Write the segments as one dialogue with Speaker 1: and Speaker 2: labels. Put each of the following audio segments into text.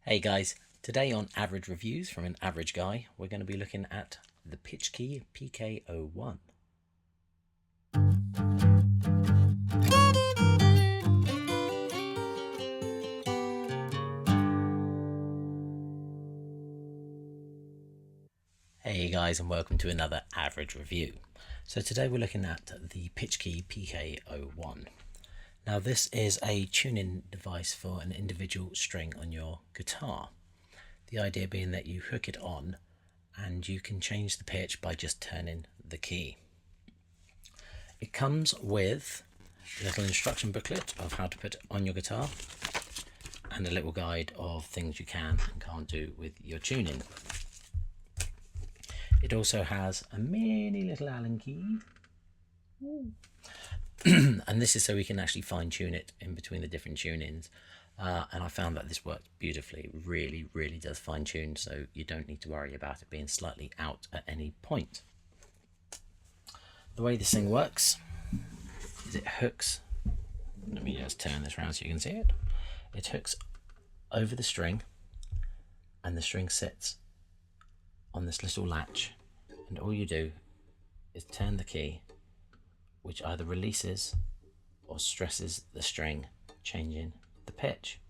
Speaker 1: Hey guys, today on Average Reviews from an Average Guy, we're going to be looking at the pitch key Pk-01. Hey guys, and welcome to another Average Review. So today we're looking at the pitch key Pk-01. Now this is a tuning device for an individual string on your guitar. The idea being that you hook it on and you can change the pitch by just turning the key. It comes with a little instruction booklet of how to put it on your guitar and a little guide of things you can and can't do with your tuning. It also has a mini little Allen key. And this is so we can actually fine tune it in between the different tunings. And I found that this works beautifully. It really does fine tune, so you don't need to worry about it being slightly out at any point. The way this thing works is it hooks, let me just turn this around so you can see it. It hooks over the string and the string sits on this little latch, and all you do is turn the key, which either releases or stresses the string, changing the pitch.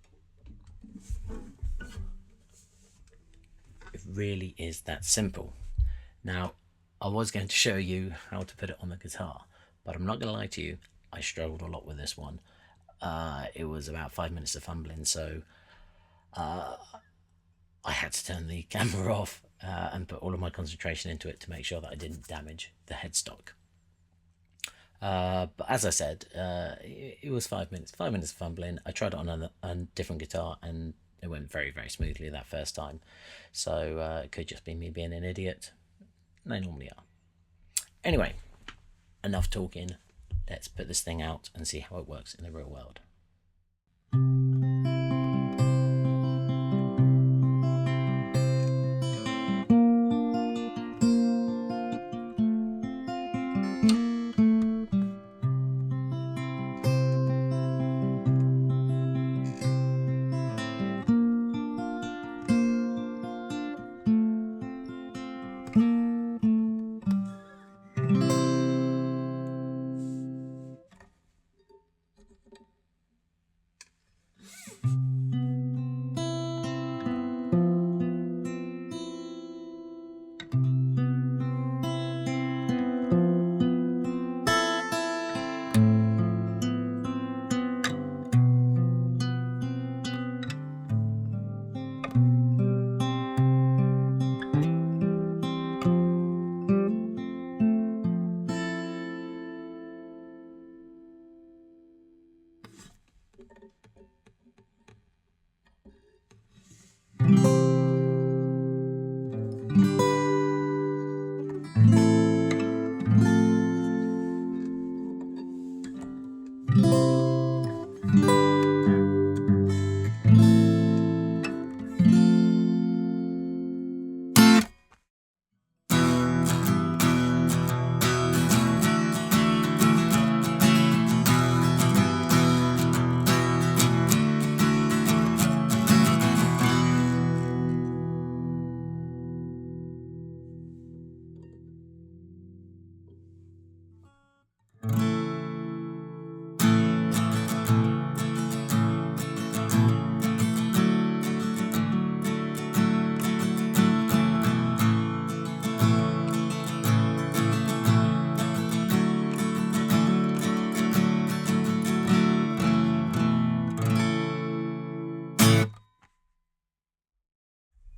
Speaker 1: It really is that simple. Now, I was going to show you how to put it on the guitar, but I'm not going to lie to you, I struggled a lot with this one. It was about 5 minutes of fumbling, so I had to turn the camera off and put all of my concentration into it to make sure that I didn't damage the headstock. But as I said, it was 5 minutes. 5 minutes of fumbling. I tried it on a different guitar and it went very smoothly that first time. So it could just be me being an idiot. They normally are. Anyway, enough talking. Let's put this thing out and see how it works in the real world.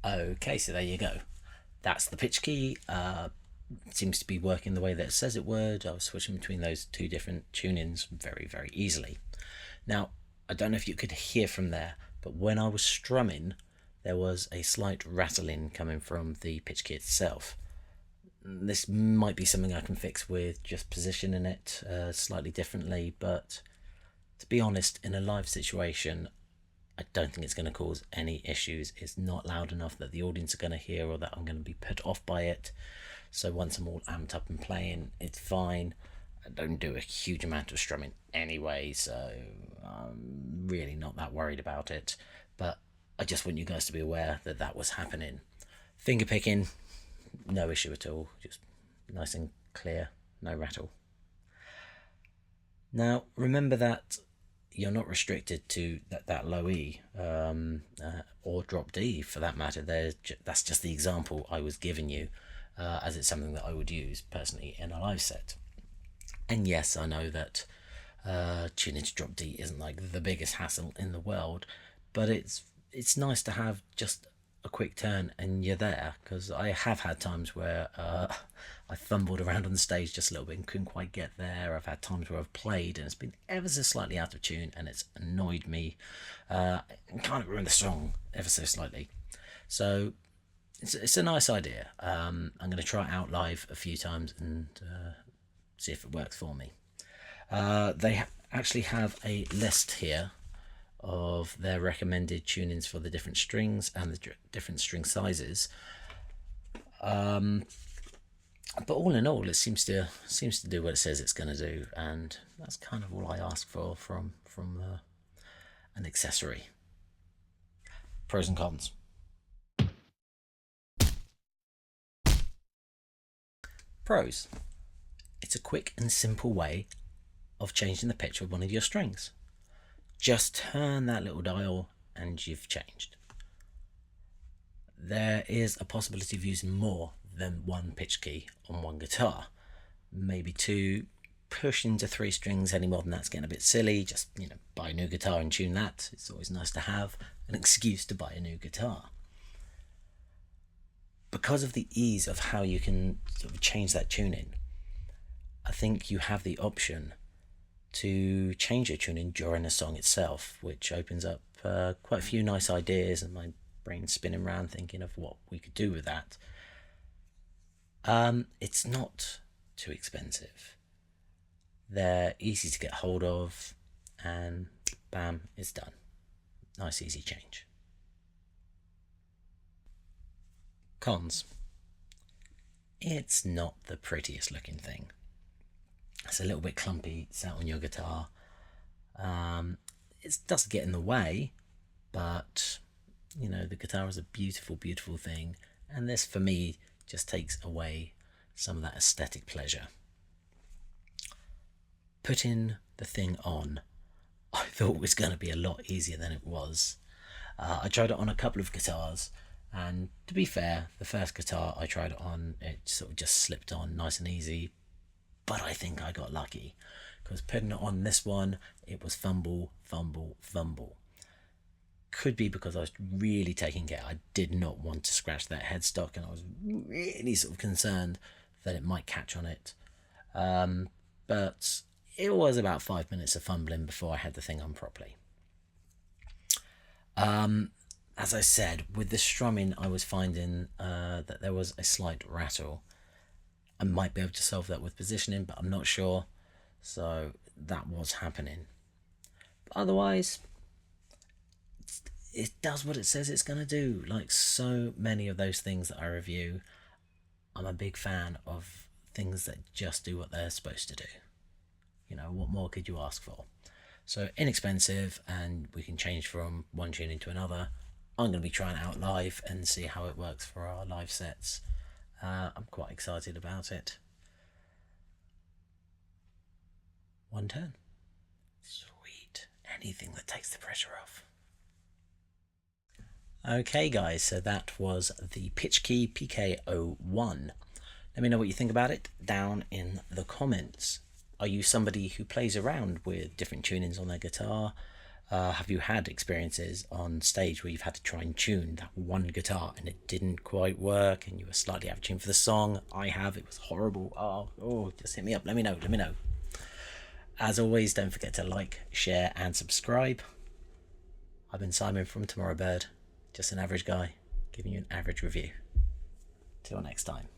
Speaker 1: Okay, so there you go. That's the pitch key. It seems to be working the way that it says it would. I was switching between those two different tunings very easily. Now, I don't know if you could hear from there, but when I was strumming, there was a slight rattling coming from the pitch key itself. This might be something I can fix with just positioning it slightly differently, but to be honest, in a live situation, I don't think it's going to cause any issues. It's not loud enough that the audience are going to hear or that I'm going to be put off by it. So once I'm all amped up and playing, it's fine. I don't do a huge amount of strumming anyway, so I'm really not that worried about it. But I just want you guys to be aware that that was happening. Finger picking, no issue at all, just nice and clear, no rattle. Now remember that you're not restricted to that low E or drop D for that matter. That's just the example I was giving you, as it's something that I would use personally in a live set. And yes, I know that tuning to drop D isn't like the biggest hassle in the world, but it's nice to have just a quick turn and you're there, because I have had times where I fumbled around on the stage just a little bit and couldn't quite get there. I've had times where I've played and it's been ever so slightly out of tune and it's annoyed me and kind of ruined the song ever so slightly. So it's a nice idea. I'm going to try it out live a few times and see if it works for me. They actually have a list here of their recommended tunings for the different strings and the different string sizes. But all in all, it seems to do what it says it's going to do, and that's kind of all I ask for from an accessory. Pros and cons. Pros. It's a quick and simple way of changing the pitch of one of your strings. Just turn that little dial and you've changed. There is a possibility of using more than one pitch key on one guitar. Maybe 2, push into 3 strings. Any more than that's getting a bit silly. Just, buy a new guitar and tune that. It's always nice to have an excuse to buy a new guitar. Because of the ease of how you can sort of change that tuning, I think you have the option to change your tuning during the song itself, which opens up quite a few nice ideas, and my brain's spinning around thinking of what we could do with that. It's not too expensive. They're easy to get hold of, and bam, it's done. Nice easy change. Cons. It's not the prettiest looking thing. It's a little bit clumpy sat on your guitar. It doesn't get in the way, but the guitar is a beautiful, beautiful thing, and this for me just takes away some of that aesthetic pleasure. Putting the thing on, I thought was going to be a lot easier than it was. I tried it on a couple of guitars, and to be fair, the first guitar I tried it on, it sort of just slipped on nice and easy. But I think I got lucky, because putting it on this one, it was fumble, fumble, fumble. Could be because I was really taking care. I did not want to scratch that headstock, and I was really sort of concerned that it might catch on it. But it was about 5 minutes of fumbling before I had the thing on properly. As I said, with the strumming, I was finding that there was a slight rattle. I might be able to solve that with positioning, but I'm not sure. So that was happening. But otherwise, it does what it says it's going to do. Like so many of those things that I review, I'm a big fan of things that just do what they're supposed to do. What more could you ask for? So inexpensive, and we can change from one tuning to another. I'm going to be trying it out live and see how it works for our live sets. I'm quite excited about it. One turn. Sweet. Anything that takes the pressure off. Okay guys, so that was the Pitch Key Pk-01. Let me know what you think about it down in the comments. Are you somebody who plays around with different tunings on their guitar? Have you had experiences on stage where you've had to try and tune that one guitar and it didn't quite work and you were slightly out of tune for the song? I have. It was horrible. Oh, just hit me up. Let me know. As always, don't forget to like, share and subscribe. I've been Simon from Tomorrow Bird, just an average guy giving you an average review. Till next time.